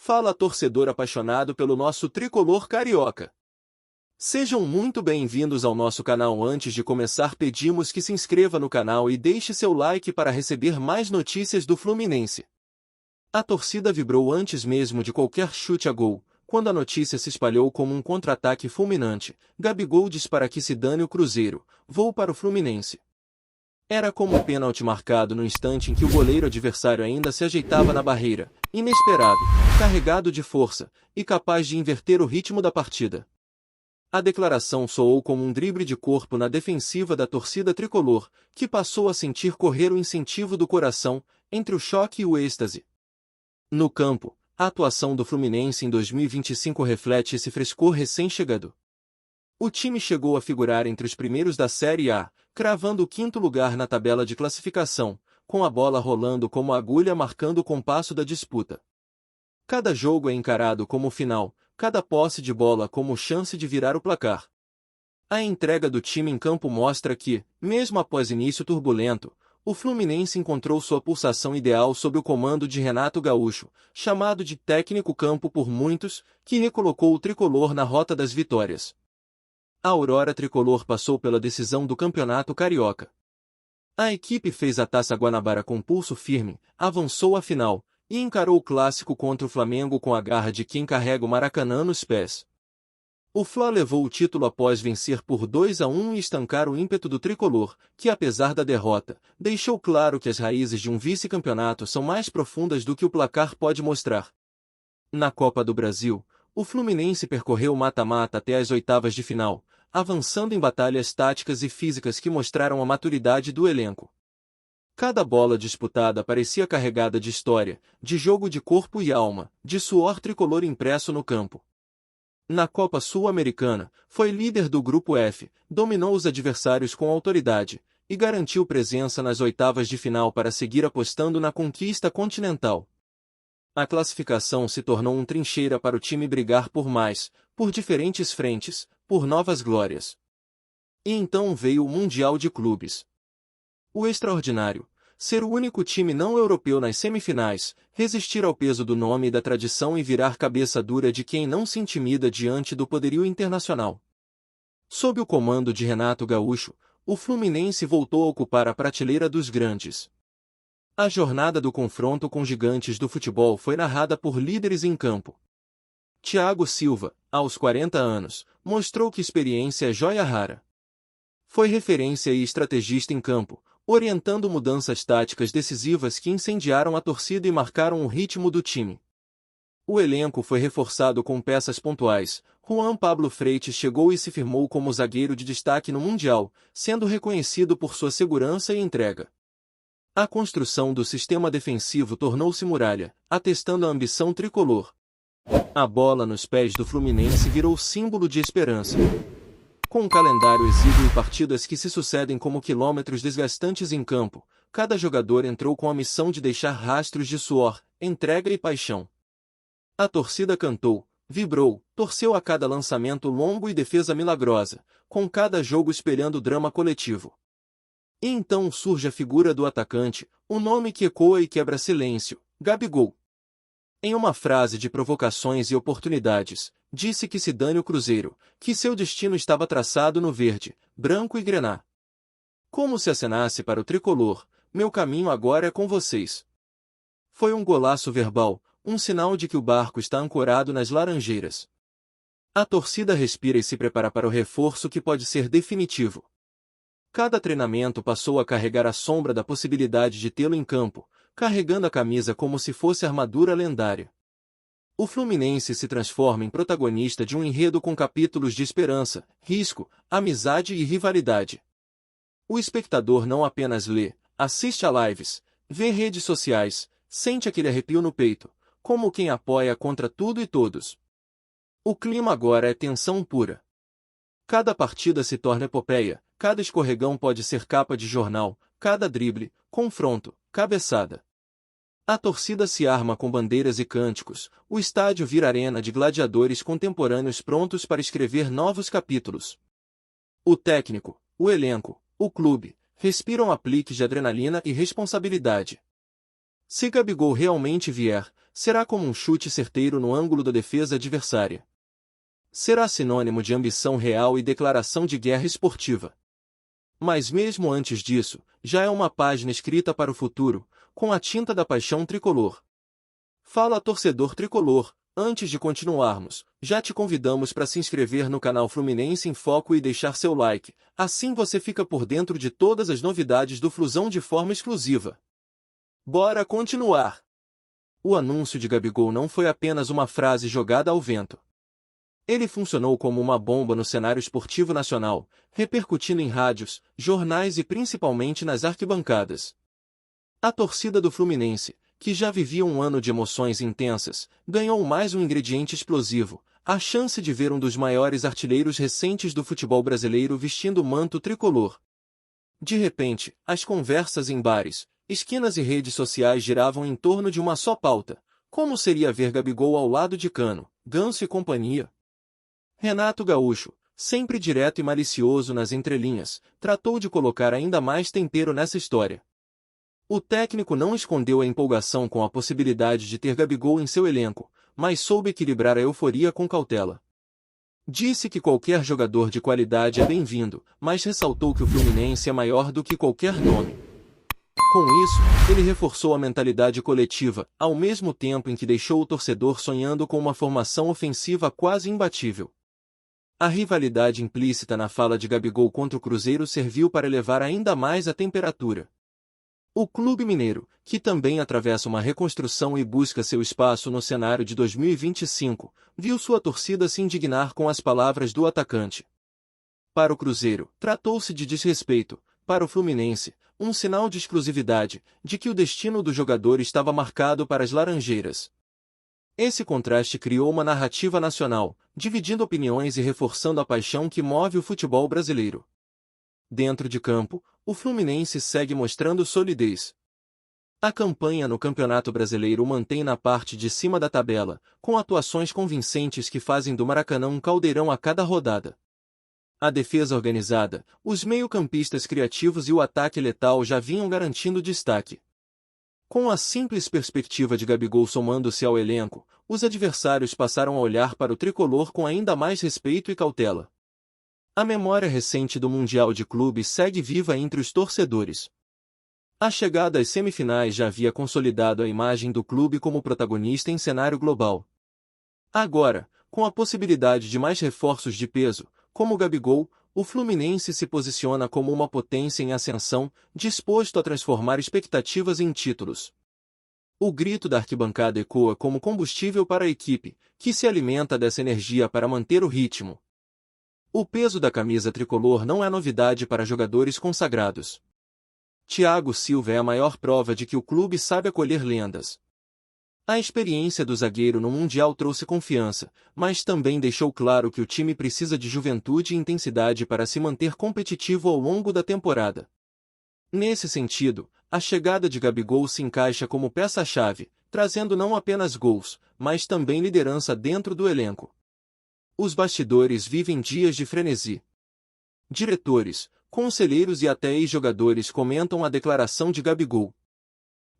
Fala, torcedor apaixonado pelo nosso tricolor carioca. Sejam muito bem-vindos ao nosso canal. Antes de começar, pedimos que se inscreva no canal e deixe seu like para receber mais notícias do Fluminense. A torcida vibrou antes mesmo de qualquer chute a gol, quando a notícia se espalhou como um contra-ataque fulminante. Gabigol diz para que se dane o Cruzeiro, vou para o Fluminense. Era como um pênalti marcado no instante em que o goleiro adversário ainda se ajeitava na barreira, inesperado, carregado de força, e capaz de inverter o ritmo da partida. A declaração soou como um drible de corpo na defensiva da torcida tricolor, que passou a sentir correr o incentivo do coração, entre o choque e o êxtase. No campo, a atuação do Fluminense em 2025 reflete esse frescor recém-chegado. O time chegou a figurar entre os primeiros da Série A, cravando o 5º lugar na tabela de classificação, com a bola rolando como agulha marcando o compasso da disputa. Cada jogo é encarado como final, cada posse de bola como chance de virar o placar. A entrega do time em campo mostra que, mesmo após início turbulento, o Fluminense encontrou sua pulsação ideal sob o comando de Renato Gaúcho, chamado de técnico campo por muitos, que recolocou o tricolor na rota das vitórias. A Aurora Tricolor passou pela decisão do Campeonato Carioca. A equipe fez a Taça Guanabara com pulso firme, avançou à final, e encarou o clássico contra o Flamengo com a garra de quem carrega o Maracanã nos pés. O Fla levou o título após vencer por 2-1 e estancar o ímpeto do tricolor, que apesar da derrota, deixou claro que as raízes de um vice-campeonato são mais profundas do que o placar pode mostrar. Na Copa do Brasil, o Fluminense percorreu o mata-mata até as oitavas de final, avançando em batalhas táticas e físicas que mostraram a maturidade do elenco. Cada bola disputada parecia carregada de história, de jogo de corpo e alma, de suor tricolor impresso no campo. Na Copa Sul-Americana, foi líder do Grupo F, dominou os adversários com autoridade, e garantiu presença nas oitavas de final para seguir apostando na conquista continental. A classificação se tornou um trincheira para o time brigar por mais, por diferentes frentes, por novas glórias. E então veio o Mundial de Clubes. O extraordinário, ser o único time não europeu nas semifinais, resistir ao peso do nome e da tradição e virar cabeça dura de quem não se intimida diante do poderio internacional. Sob o comando de Renato Gaúcho, o Fluminense voltou a ocupar a prateleira dos grandes. A jornada do confronto com gigantes do futebol foi narrada por líderes em campo. Thiago Silva, aos 40 anos, mostrou que experiência é joia rara. Foi referência e estrategista em campo, orientando mudanças táticas decisivas que incendiaram a torcida e marcaram o ritmo do time. O elenco foi reforçado com peças pontuais. Juan Pablo Freitas chegou e se firmou como zagueiro de destaque no Mundial, sendo reconhecido por sua segurança e entrega. A construção do sistema defensivo tornou-se muralha, atestando a ambição tricolor. A bola nos pés do Fluminense virou símbolo de esperança. Com um calendário exíguo e partidas que se sucedem como quilômetros desgastantes em campo, cada jogador entrou com a missão de deixar rastros de suor, entrega e paixão. A torcida cantou, vibrou, torceu a cada lançamento longo e defesa milagrosa, com cada jogo espelhando drama coletivo. E então surge a figura do atacante, o nome que ecoa e quebra silêncio, Gabigol. Em uma frase de provocações e oportunidades, disse que se dane o Cruzeiro, que seu destino estava traçado no verde, branco e grená. Como se acenasse para o tricolor, meu caminho agora é com vocês. Foi um golaço verbal, um sinal de que o barco está ancorado nas laranjeiras. A torcida respira e se prepara para o reforço que pode ser definitivo. Cada treinamento passou a carregar a sombra da possibilidade de tê-lo em campo, carregando a camisa como se fosse armadura lendária. O Fluminense se transforma em protagonista de um enredo com capítulos de esperança, risco, amizade e rivalidade. O espectador não apenas lê, assiste a lives, vê redes sociais, sente aquele arrepio no peito, como quem apoia contra tudo e todos. O clima agora é tensão pura. Cada partida se torna epopeia, cada escorregão pode ser capa de jornal, cada drible, confronto, cabeçada. A torcida se arma com bandeiras e cânticos, o estádio vira arena de gladiadores contemporâneos prontos para escrever novos capítulos. O técnico, o elenco, o clube, respiram apliques de adrenalina e responsabilidade. Se Gabigol realmente vier, será como um chute certeiro no ângulo da defesa adversária. Será sinônimo de ambição real e declaração de guerra esportiva. Mas mesmo antes disso, já é uma página escrita para o futuro, com a tinta da paixão tricolor. Fala, torcedor tricolor, antes de continuarmos, já te convidamos para se inscrever no canal Fluminense em Foco e deixar seu like, assim você fica por dentro de todas as novidades do Flusão de forma exclusiva. Bora continuar! O anúncio de Gabigol não foi apenas uma frase jogada ao vento. Ele funcionou como uma bomba no cenário esportivo nacional, repercutindo em rádios, jornais e principalmente nas arquibancadas. A torcida do Fluminense, que já vivia um ano de emoções intensas, ganhou mais um ingrediente explosivo, a chance de ver um dos maiores artilheiros recentes do futebol brasileiro vestindo o manto tricolor. De repente, as conversas em bares, esquinas e redes sociais giravam em torno de uma só pauta: como seria ver Gabigol ao lado de Cano, Ganso e companhia? Renato Gaúcho, sempre direto e malicioso nas entrelinhas, tratou de colocar ainda mais tempero nessa história. O técnico não escondeu a empolgação com a possibilidade de ter Gabigol em seu elenco, mas soube equilibrar a euforia com cautela. Disse que qualquer jogador de qualidade é bem-vindo, mas ressaltou que o Fluminense é maior do que qualquer nome. Com isso, ele reforçou a mentalidade coletiva, ao mesmo tempo em que deixou o torcedor sonhando com uma formação ofensiva quase imbatível. A rivalidade implícita na fala de Gabigol contra o Cruzeiro serviu para elevar ainda mais a temperatura. O clube mineiro, que também atravessa uma reconstrução e busca seu espaço no cenário de 2025, viu sua torcida se indignar com as palavras do atacante. Para o Cruzeiro, tratou-se de desrespeito; para o Fluminense, um sinal de exclusividade, de que o destino do jogador estava marcado para as Laranjeiras. Esse contraste criou uma narrativa nacional, dividindo opiniões e reforçando a paixão que move o futebol brasileiro. Dentro de campo, o Fluminense segue mostrando solidez. A campanha no Campeonato Brasileiro o mantém na parte de cima da tabela, com atuações convincentes que fazem do Maracanã um caldeirão a cada rodada. A defesa organizada, os meio-campistas criativos e o ataque letal já vinham garantindo destaque. Com a simples perspectiva de Gabigol somando-se ao elenco, os adversários passaram a olhar para o tricolor com ainda mais respeito e cautela. A memória recente do Mundial de Clubes segue viva entre os torcedores. A chegada às semifinais já havia consolidado a imagem do clube como protagonista em cenário global. Agora, com a possibilidade de mais reforços de peso, como o Gabigol, o Fluminense se posiciona como uma potência em ascensão, disposto a transformar expectativas em títulos. O grito da arquibancada ecoa como combustível para a equipe, que se alimenta dessa energia para manter o ritmo. O peso da camisa tricolor não é novidade para jogadores consagrados. Thiago Silva é a maior prova de que o clube sabe acolher lendas. A experiência do zagueiro no Mundial trouxe confiança, mas também deixou claro que o time precisa de juventude e intensidade para se manter competitivo ao longo da temporada. Nesse sentido, a chegada de Gabigol se encaixa como peça-chave, trazendo não apenas gols, mas também liderança dentro do elenco. Os bastidores vivem dias de frenesi. Diretores, conselheiros e até ex-jogadores comentam a declaração de Gabigol.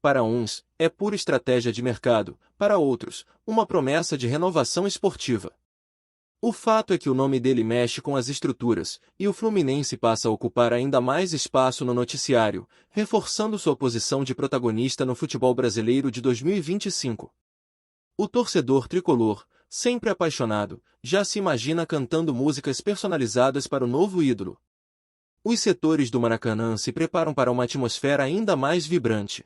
Para uns, é pura estratégia de mercado; para outros, uma promessa de renovação esportiva. O fato é que o nome dele mexe com as estruturas, e o Fluminense passa a ocupar ainda mais espaço no noticiário, reforçando sua posição de protagonista no futebol brasileiro de 2025. O torcedor tricolor, sempre apaixonado, já se imagina cantando músicas personalizadas para o novo ídolo. Os setores do Maracanã se preparam para uma atmosfera ainda mais vibrante.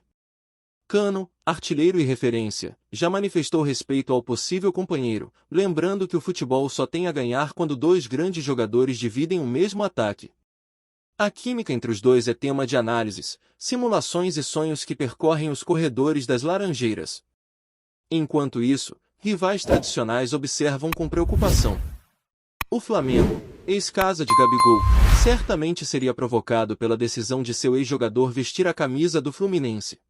Cano, artilheiro e referência, já manifestou respeito ao possível companheiro, lembrando que o futebol só tem a ganhar quando dois grandes jogadores dividem o mesmo ataque. A química entre os dois é tema de análises, simulações e sonhos que percorrem os corredores das Laranjeiras. Enquanto isso, rivais tradicionais observam com preocupação. O Flamengo, ex-casa de Gabigol, certamente seria provocado pela decisão de seu ex-jogador vestir a camisa do Fluminense.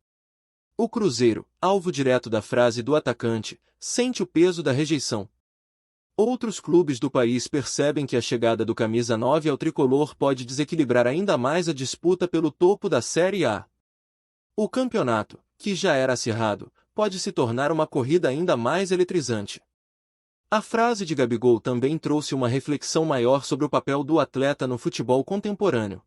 O Cruzeiro, alvo direto da frase do atacante, sente o peso da rejeição. Outros clubes do país percebem que a chegada do camisa 9 ao tricolor pode desequilibrar ainda mais a disputa pelo topo da Série A. O campeonato, que já era acirrado, pode se tornar uma corrida ainda mais eletrizante. A frase de Gabigol também trouxe uma reflexão maior sobre o papel do atleta no futebol contemporâneo.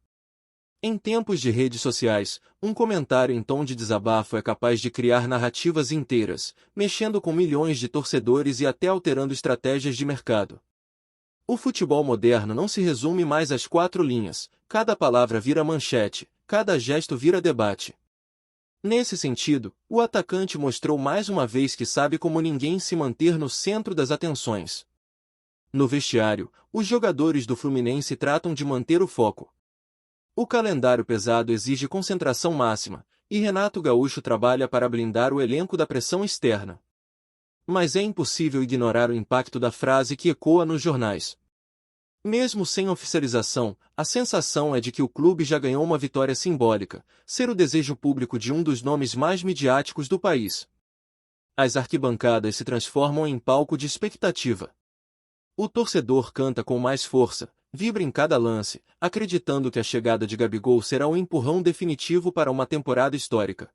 Em tempos de redes sociais, um comentário em tom de desabafo é capaz de criar narrativas inteiras, mexendo com milhões de torcedores e até alterando estratégias de mercado. O futebol moderno não se resume mais às 4 linhas, cada palavra vira manchete, cada gesto vira debate. Nesse sentido, o atacante mostrou mais uma vez que sabe como ninguém se manter no centro das atenções. No vestiário, os jogadores do Fluminense tratam de manter o foco. O calendário pesado exige concentração máxima, e Renato Gaúcho trabalha para blindar o elenco da pressão externa. Mas é impossível ignorar o impacto da frase que ecoa nos jornais. Mesmo sem oficialização, a sensação é de que o clube já ganhou uma vitória simbólica, ser o desejo público de um dos nomes mais midiáticos do país. As arquibancadas se transformam em palco de expectativa. O torcedor canta com mais força, vibra em cada lance, acreditando que a chegada de Gabigol será o empurrão definitivo para uma temporada histórica.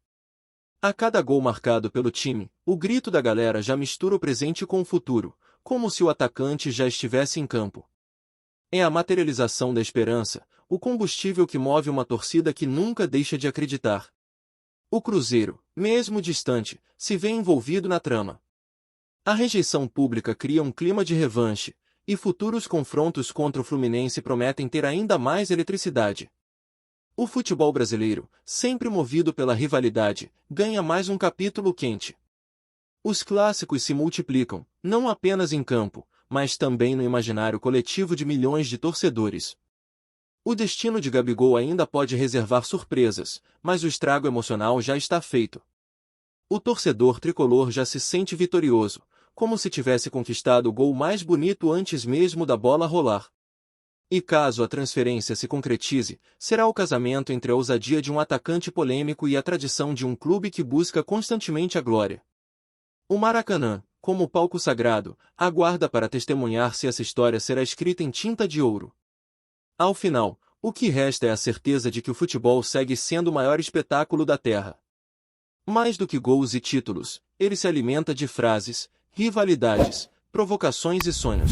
A cada gol marcado pelo time, o grito da galera já mistura o presente com o futuro, como se o atacante já estivesse em campo. É a materialização da esperança, o combustível que move uma torcida que nunca deixa de acreditar. O Cruzeiro, mesmo distante, se vê envolvido na trama. A rejeição pública cria um clima de revanche, e futuros confrontos contra o Fluminense prometem ter ainda mais eletricidade. O futebol brasileiro, sempre movido pela rivalidade, ganha mais um capítulo quente. Os clássicos se multiplicam, não apenas em campo, mas também no imaginário coletivo de milhões de torcedores. O destino de Gabigol ainda pode reservar surpresas, mas o estrago emocional já está feito. O torcedor tricolor já se sente vitorioso, como se tivesse conquistado o gol mais bonito antes mesmo da bola rolar. E caso a transferência se concretize, será o casamento entre a ousadia de um atacante polêmico e a tradição de um clube que busca constantemente a glória. O Maracanã, como palco sagrado, aguarda para testemunhar se essa história será escrita em tinta de ouro. Ao final, o que resta é a certeza de que o futebol segue sendo o maior espetáculo da Terra. Mais do que gols e títulos, ele se alimenta de frases, rivalidades, provocações e sonhos.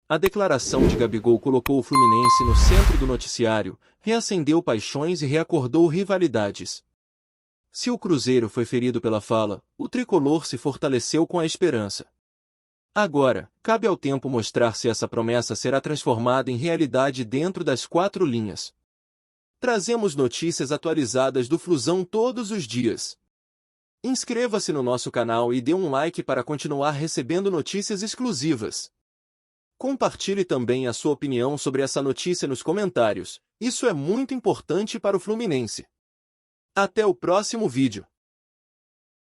A declaração de Gabigol colocou o Fluminense no centro do noticiário, reacendeu paixões e reacordou rivalidades. Se o Cruzeiro foi ferido pela fala, o tricolor se fortaleceu com a esperança. Agora, cabe ao tempo mostrar se essa promessa será transformada em realidade dentro das 4 linhas. Trazemos notícias atualizadas do Flusão todos os dias. Inscreva-se no nosso canal e dê um like para continuar recebendo notícias exclusivas. Compartilhe também a sua opinião sobre essa notícia nos comentários, isso é muito importante para o Fluminense. Até o próximo vídeo.